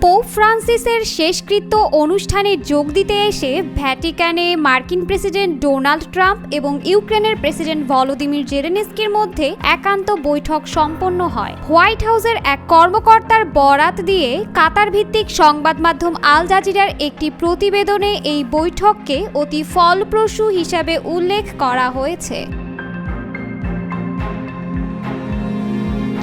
Pope ফ্রান্সিসের শেষকৃত্য অনুষ্ঠানে যোগ দিতে এসে ভ্যাটিকানে মার্কিন প্রেসিডেন্ট ডোনাল্ড ট্রাম্প এবং ইউক্রেনের প্রেসিডেন্ট ভলোদিমির জেলেনস্কির মধ্যে একান্ত বৈঠক সম্পন্ন হয়। হোয়াইট হাউসের এক কর্মকর্তার বরাত দিয়ে কাতার ভিত্তিক সংবাদ মাধ্যম আল জাজিরার একটি প্রতিবেদনে এই বৈঠককে অতি ফলপ্রসূ হিসাবে উল্লেখ করা হয়েছে।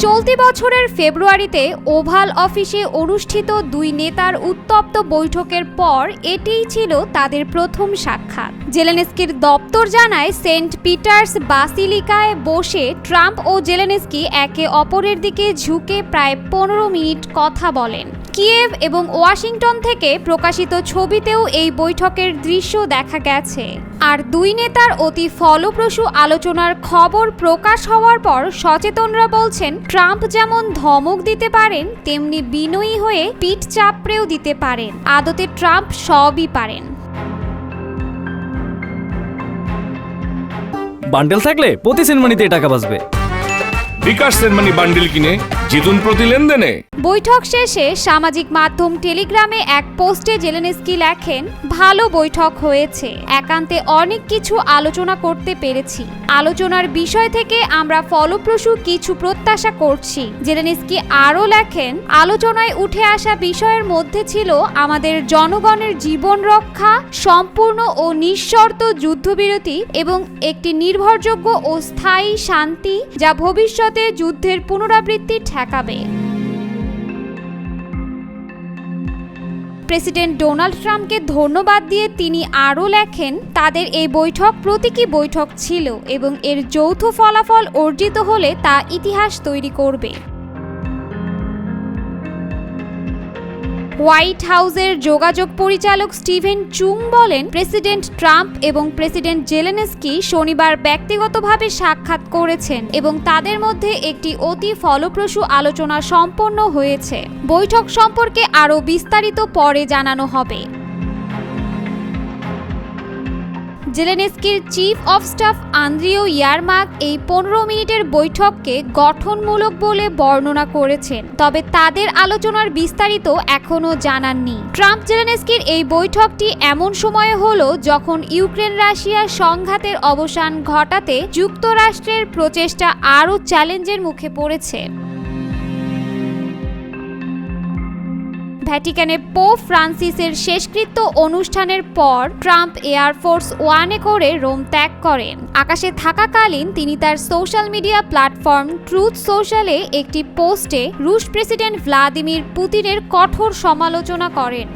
চলতি বছরের ফেব্রুয়ারিতে ওভাল অফিসে অনুষ্ঠিত দুই নেতার উত্তপ্ত বৈঠকের পর এটিই ছিল তাদের প্রথম সাক্ষাৎ। জেলেনস্কির দপ্তর জানায়, সেন্ট পিটার্স বাসিলিকায় বসে ট্রাম্প ও জেলেনস্কি একে অপরের দিকে ঝুঁকে প্রায় 15 মিনিট কথা বলেন। কিয়েভ এবং ওয়াশিংটন থেকে প্রকাশিত ছবিতেও এই বৈঠকের দৃশ্য দেখা গেছে। আর দুই নেতার অতি ফলপ্রসূ আলোচনার খবর প্রকাশ হওয়ার পর সচেতনরা বলছেন, ট্রাম্প যেমন ধমক দিতে পারেন তেমনি বিনয়ী হয়ে পিঠ চাপড়েও দিতে পারেন। আদতে ট্রাম্প সবই পারেন। বান্ডেল থাকলে প্রতি সেনমানিতে টাকা বাঁচবে। বিকাশ সেনমানি বান্ডেল কিনে জিতুন প্রতি লেনদেনে। বৈঠক শেষে সামাজিক মাধ্যম টেলিগ্রামে এক পোস্টে জেলেনস্কি লেখেন, ভালো বৈঠক হয়েছে, একান্তে অনেক কিছু আলোচনা করতে পেরেছি। আলোচনার বিষয় থেকে আমরা ফলপ্রসূ কিছু প্রত্যাশা করছি। জেলেনস্কি আরও লেখেন, আলোচনায় উঠে আসা বিষয়ের মধ্যে ছিল আমাদের জনগণের জীবন রক্ষা, সম্পূর্ণ ও নিঃশর্ত যুদ্ধবিরতি এবং একটি নির্ভরযোগ্য ও স্থায়ী শান্তি যা ভবিষ্যতে যুদ্ধের পুনরাবৃত্তি ঠেকাবে। প্রেসিডেন্ট ডোনাল্ড ট্রাম্পকে ধন্যবাদ দিয়ে তিনি আরও লেখেন, তাদের এই বৈঠক প্রতীকী বৈঠক ছিল এবং এর যৌথ ফলাফল অর্জিত হলে তা ইতিহাস তৈরি করবে। হোয়াইট হাউসের যোগাযোগ পরিচালক স্টিভেন চুং বলেন, প্রেসিডেন্ট ট্রাম্প এবং প্রেসিডেন্ট জেলেনস্কি শনিবার ব্যক্তিগতভাবে সাক্ষাৎ করেছেন এবং তাদের মধ্যে একটি অতি ফলপ্রসূ আলোচনা সম্পন্ন হয়েছে। বৈঠক সম্পর্কে আরও বিস্তারিত পরে জানানো হবে। জেলেনস্কির চিফ অফ স্টাফ আন্দ্রিও ইয়ারমাক এই 15 মিনিটের বৈঠককে গঠনমূলক বলে বর্ণনা করেছেন, তবে তাদের আলোচনার বিস্তারিত এখনও জানাননি। ট্রাম্প জেলেনস্কির এই বৈঠকটি এমন সময়ে হলো যখন ইউক্রেন রাশিয়া সংঘাতের অবসান ঘটাতে যুক্তরাষ্ট্রের প্রচেষ্টা আরও চ্যালেঞ্জের মুখে পড়েছে। ভ্যাটিকানে পোপ ফ্রান্সিসের শেষকৃত্য অনুষ্ঠানের পর ট্রাম্প এয়ারফোর্স ওয়ানে করে রোম ত্যাগ করেন। আকাশে থাকাকালীন তিনি তার সোশ্যাল মিডিয়া প্ল্যাটফর্ম ট্রুথ সোশ্যালে একটি পোস্টে রুশ প্রেসিডেন্ট ভ্লাদিমির পুতিনের কঠোর সমালোচনা করেন।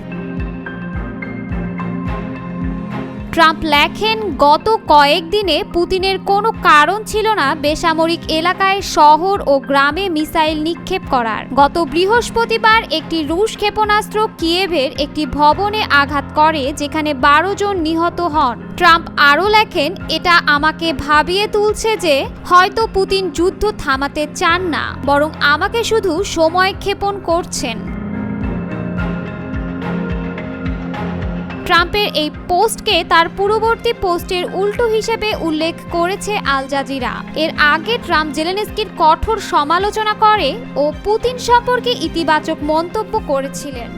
ট্রাম্প লেখেন, গত কয়েকদিনে পুতিনের কোনো কারণ ছিল না বেসামরিক এলাকায় শহর ও গ্রামে মিসাইল নিক্ষেপ করার। গত বৃহস্পতিবার একটি রুশ ক্ষেপণাস্ত্র কিয়েভের একটি ভবনে আঘাত করে, যেখানে 12 জন নিহত হন। ট্রাম্প আরও লেখেন, এটা আমাকে ভাবিয়ে তুলছে যে হয়তো পুতিন যুদ্ধ থামাতে চান না, বরং আমাকে শুধু সময় ক্ষেপণ করছেন। ট্রাম্পের এই পোস্টকে তার পূর্ববর্তী পোস্টের উল্টো হিসেবে উল্লেখ করেছে আল জাজিরা। এর আগে ট্রাম্প জেলেনস্কির কঠোর সমালোচনা করে ও পুতিন সম্পর্কে ইতিবাচক মন্তব্য করেছিলেন।